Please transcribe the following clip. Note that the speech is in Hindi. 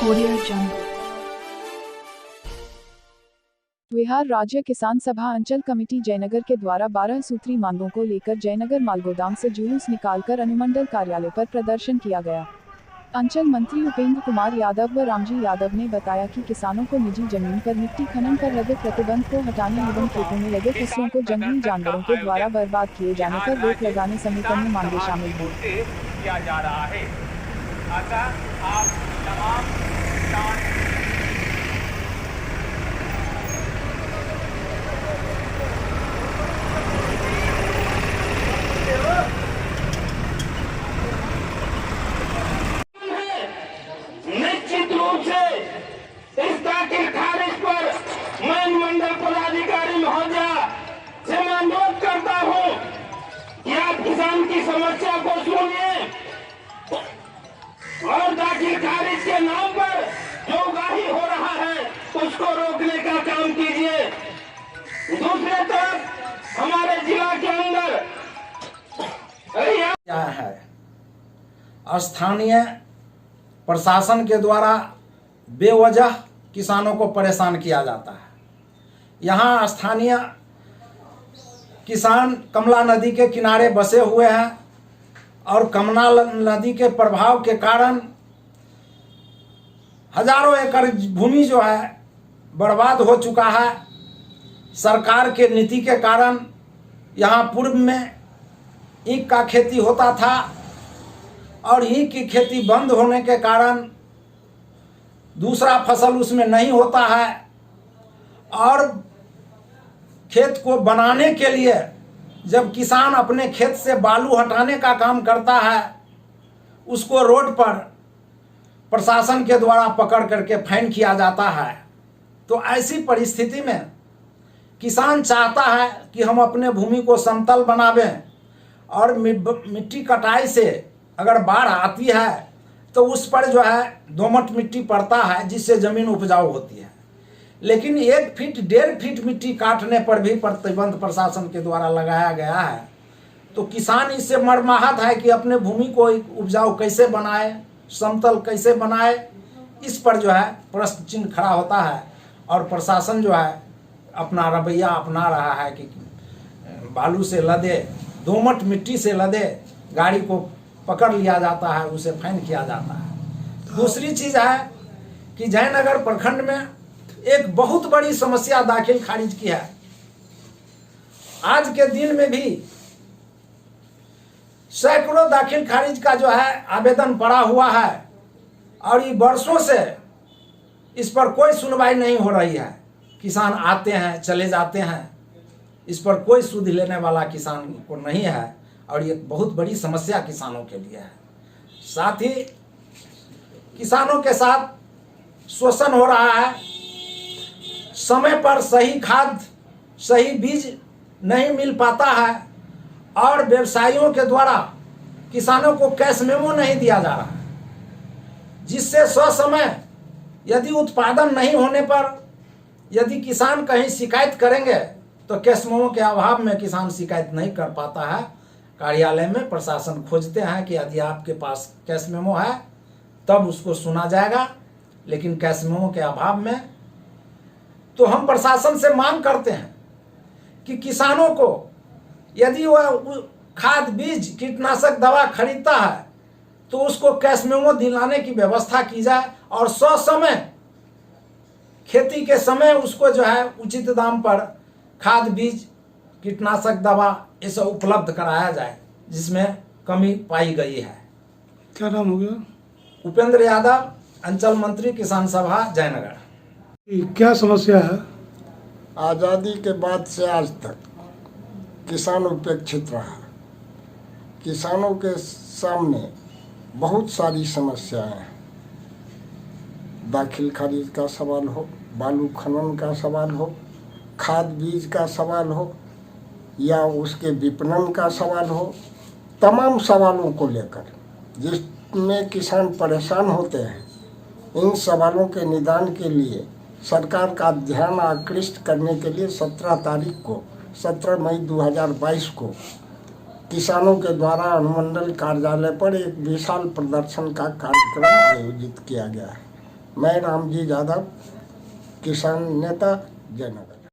Audio Jungle। बिहार राज्य किसान सभा अंचल कमेटी जयनगर के द्वारा 12 सूत्री मांगों को लेकर जयनगर मालगोदाम से जुलूस निकालकर अनुमंडल कार्यालय पर प्रदर्शन किया गया। अंचल मंत्री उपेंद्र कुमार यादव व रामजी यादव ने बताया कि किसानों को निजी जमीन पर मिट्टी खनन पर लगे प्रतिबंध को हटाने एवं खेतों में लगे फसलों को जंगली जानवरों के द्वारा बर्बाद किए जाने पर रोक लगाने समेत अन्य मांगे शामिल हैं। किया जा रहा है। अतः आप तमाम किसान निश्चित रूप से इस दाखिल खारिज पर मैं मंडल पदाधिकारी महोदया से मैं अनुरोध करता हूं कि आप किसान की समस्या को सुनिए और दाखिल खारिज के नाम पर जो उगाही हो रहा है उसको रोकने का काम कीजिए। दूसरी तरफ हमारे जिला के अंदर क्या है, स्थानीय प्रशासन के द्वारा बेवजह किसानों को परेशान किया जाता है। यहाँ स्थानीय किसान कमला नदी के किनारे बसे हुए हैं और कमला नदी के प्रभाव के कारण हजारों एकड़ भूमि जो है बर्बाद हो चुका है। सरकार के नीति के कारण यहाँ पूर्व में ईख का खेती होता था और ईख की खेती बंद होने के कारण दूसरा फसल उसमें नहीं होता है और खेत को बनाने के लिए जब किसान अपने खेत से बालू हटाने का काम करता है उसको रोड पर प्रशासन के द्वारा पकड़ करके फाइन किया जाता है। तो ऐसी परिस्थिति में किसान चाहता है कि हम अपने भूमि को समतल बनावें और मिट्टी कटाई से अगर बाढ़ आती है तो उस पर जो है दोमट मिट्टी पड़ता है जिससे ज़मीन उपजाऊ होती है। लेकिन 1 फीट 1.5 फीट मिट्टी काटने पर भी प्रतिबंध प्रशासन के द्वारा लगाया गया है। तो किसान इससे मर्माहत है कि अपने भूमि को उपजाऊ कैसे बनाए, समतल कैसे बनाए, इस पर जो है प्रश्न चिन्ह खड़ा होता है। और प्रशासन जो है अपना रवैया अपना रहा है कि बालू से लदे, दोमट मिट्टी से लदे गाड़ी को पकड़ लिया जाता है, उसे फाइन किया जाता है। दूसरी चीज़ है कि जयनगर प्रखंड में एक बहुत बड़ी समस्या दाखिल खारिज की है। आज के दिन में भी सैकड़ों दाखिल खारिज का जो है आवेदन पड़ा हुआ है और ये वर्षों से इस पर कोई सुनवाई नहीं हो रही है। किसान आते हैं चले जाते हैं, इस पर कोई सुध लेने वाला किसान को नहीं है और ये बहुत बड़ी समस्या किसानों के लिए है। साथ ही किसानों के साथ शोषण हो रहा है। समय पर सही खाद सही बीज नहीं मिल पाता है और व्यवसायियों के द्वारा किसानों को कैश मेमो नहीं दिया जा रहा है, जिससे ससमय यदि उत्पादन नहीं होने पर यदि किसान कहीं शिकायत करेंगे तो कैश मेमो के अभाव में किसान शिकायत नहीं कर पाता है। कार्यालय में प्रशासन खोजते हैं कि यदि आपके पास कैश मेमो है तब उसको सुना जाएगा, लेकिन कैश मेमो के अभाव में तो हम प्रशासन से मांग करते हैं कि किसानों को यदि वह खाद बीज कीटनाशक दवा खरीदता है तो उसको कैश मेमो दिलाने की व्यवस्था की जाए और ससमय खेती के समय उसको जो है उचित दाम पर खाद बीज कीटनाशक दवा ये सब उपलब्ध कराया जाए, जिसमें कमी पाई गई है। क्या नाम हो गया? उपेंद्र यादव, अंचल मंत्री किसान सभा जयनगर। क्या समस्या है? आज़ादी के बाद से आज तक किसान उपेक्षित रहा। किसानों के सामने बहुत सारी समस्याएं हैं। दाखिल खारिज का सवाल हो, बालू खनन का सवाल हो, खाद बीज का सवाल हो या उसके विपणन का सवाल हो, तमाम सवालों को लेकर जिसमें किसान परेशान होते हैं, इन सवालों के निदान के लिए सरकार का ध्यान आकृष्ट करने के लिए 17 मई 2022 को किसानों के द्वारा अनुमंडल कार्यालय पर एक विशाल प्रदर्शन का कार्यक्रम आयोजित किया गया है। मैं रामजी यादव, किसान नेता, जयनगर।